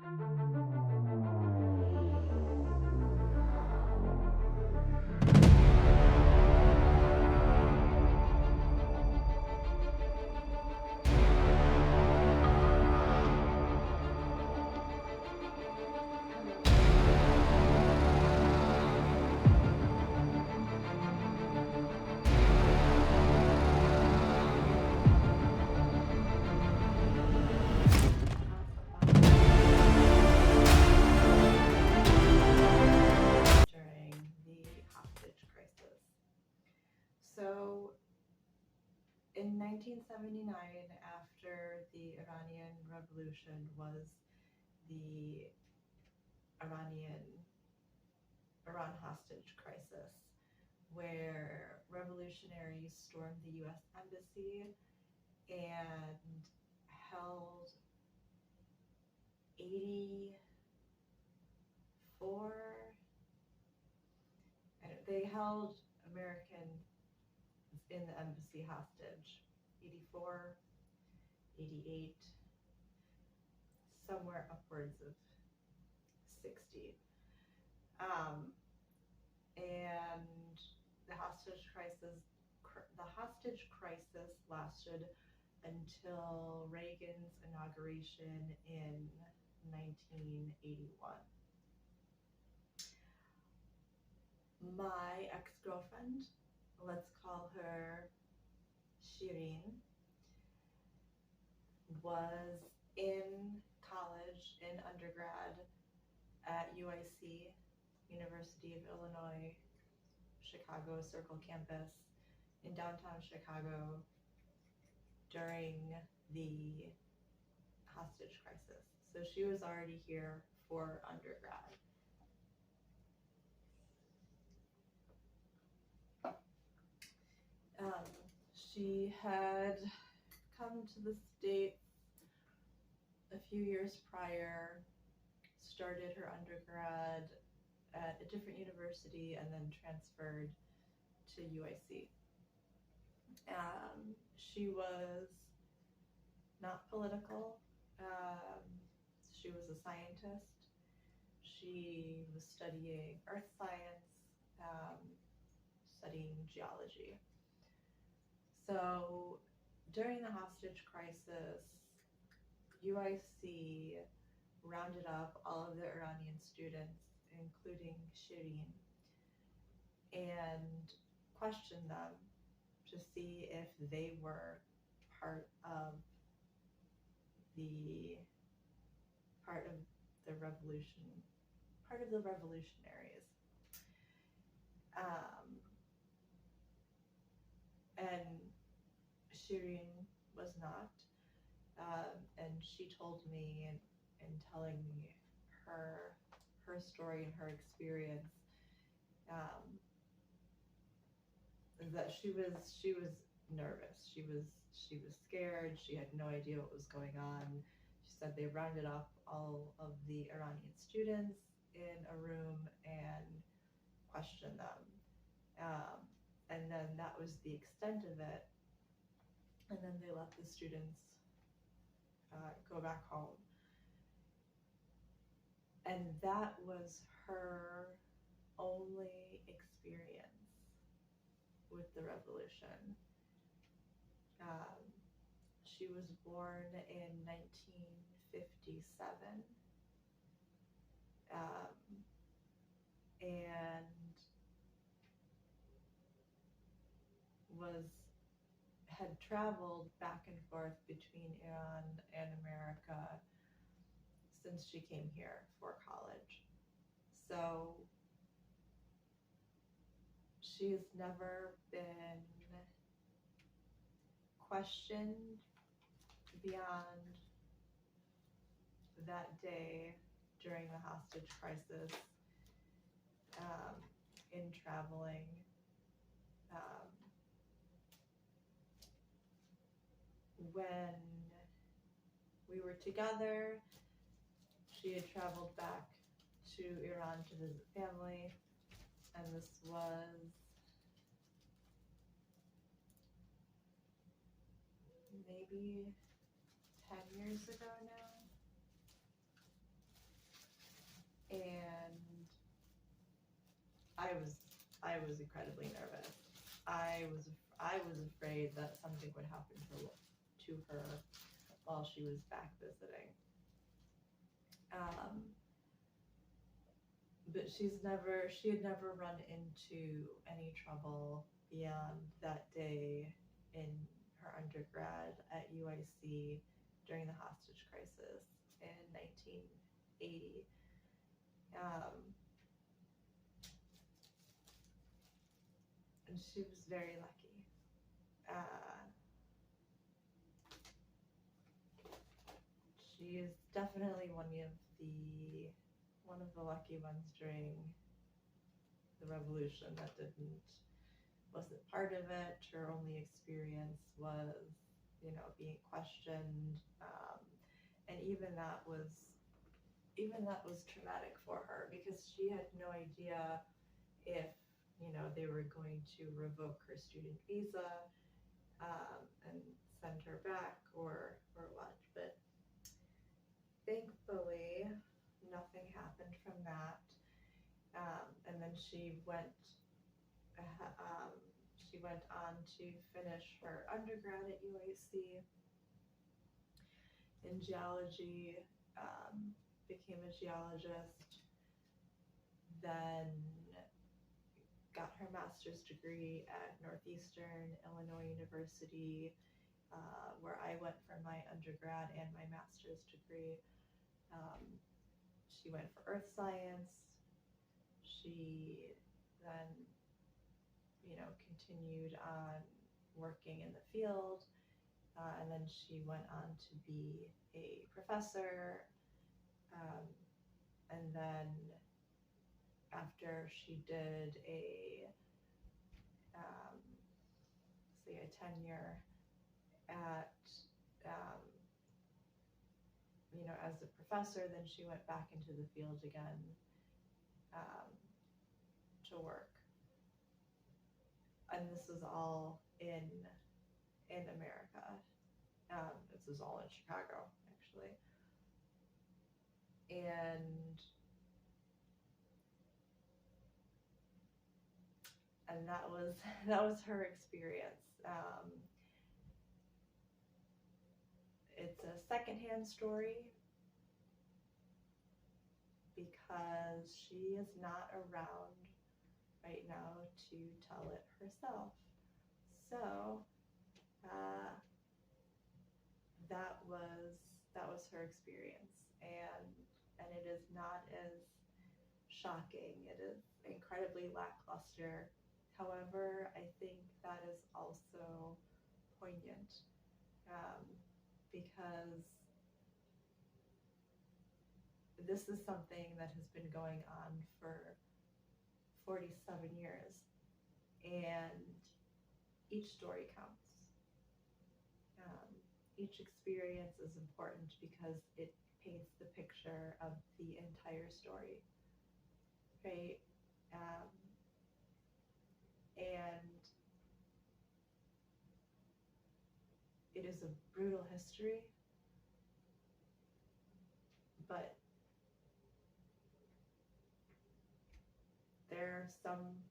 During the hostage crisis. So, in 1979, after the Iranian Revolution, was the Iranian Iran hostage crisis, where revolutionaries stormed the U.S. embassy and held 84. They held Americans in the embassy hostage. 84, 88, somewhere upwards of 60. And the hostage crisis lasted until Reagan's inauguration in 1981. My ex-girlfriend, let's call her Shirin, was in college, in undergrad at UIC, University of Illinois, Chicago Circle Campus in downtown Chicago during the hostage crisis. So she was already here for undergrad. She had come to the States a few years prior, started her undergrad at a different university, and then transferred to UIC. She was not political. She was a scientist. She was studying earth science, studying geology. So during the hostage crisis, UIC rounded up all of the Iranian students, including Shirin, and questioned them to see if they were part of the revolution, part of the revolutionaries. And Shirin was not. And she told me, in telling me her story and her experience, that she was nervous. She was scared. She had no idea what was going on. She said they rounded up all of the Iranian students in a room and questioned them. And then that was the extent of it. And then they let the students go back home. And that was her only experience with the revolution. She was born in 1957, and had traveled back and forth between Iran and America since she came here for college. So she's never been questioned beyond that day during the hostage crisis, in traveling. When we were together, she had traveled back to Iran to visit family, and this was maybe 10 years ago now. I was incredibly nervous. I was afraid that something would happen to her while she was back visiting. But she had never run into any trouble beyond that day in her undergrad at UIC during the hostage crisis in 1980. And she was very lucky. She is definitely one of the lucky ones during the revolution that wasn't part of it. Her only experience was, being questioned, and even that was traumatic for her because she had no idea if they were going to revoke her student visa and send her back or what. But thankfully, nothing happened from that. And then she went on to finish her undergrad at UIC in geology, became a geologist, then got her master's degree at Northeastern Illinois University, where I went for my undergrad and my master's degree. She went for earth science. She then, continued on working in the field, and then she went on to be a professor, and then after she did a tenure at as a professor, then she went back into the field again to work. And this is all in America. This is all in Chicago, actually. And that was her experience. It's a secondhand story because she is not around right now to tell it herself. So that was her experience, and it is not as shocking. It is incredibly lackluster. However, I think that is also poignant, because this is something that has been going on for 47 years, and each story counts. Each experience is important because it paints the picture of the entire story, right? And it is a brutal history, but there are some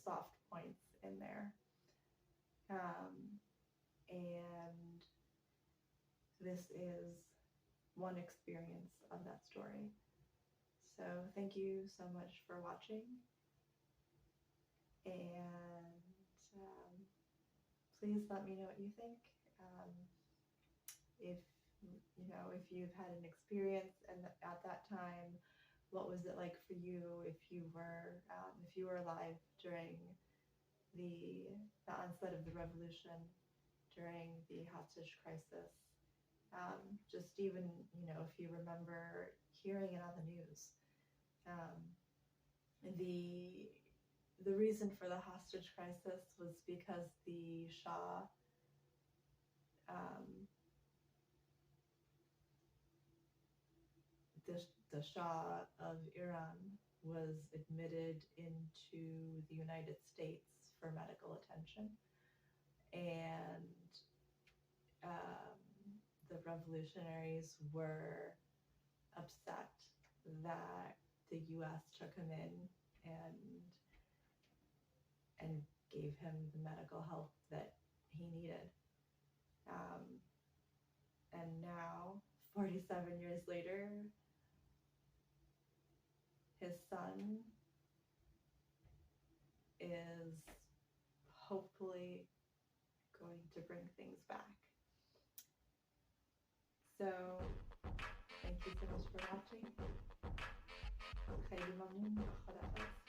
soft points in there. And this is one experience of that story. So thank you so much for watching, and please let me know what you think. If you've had an experience and at that time, what was it like for you if you were alive during the onset of the revolution, during the hostage crisis? Just even, if you remember hearing it on the news. The reason for the hostage crisis was because the Shah the Shah of Iran was admitted into the United States for medical attention, and the revolutionaries were upset that the U.S. took him in and and gave him the medical help that he needed. And now, 47 years later, his son is hopefully going to bring things back. So, thank you so much for watching. خیلی ممنون. خدا حافظ.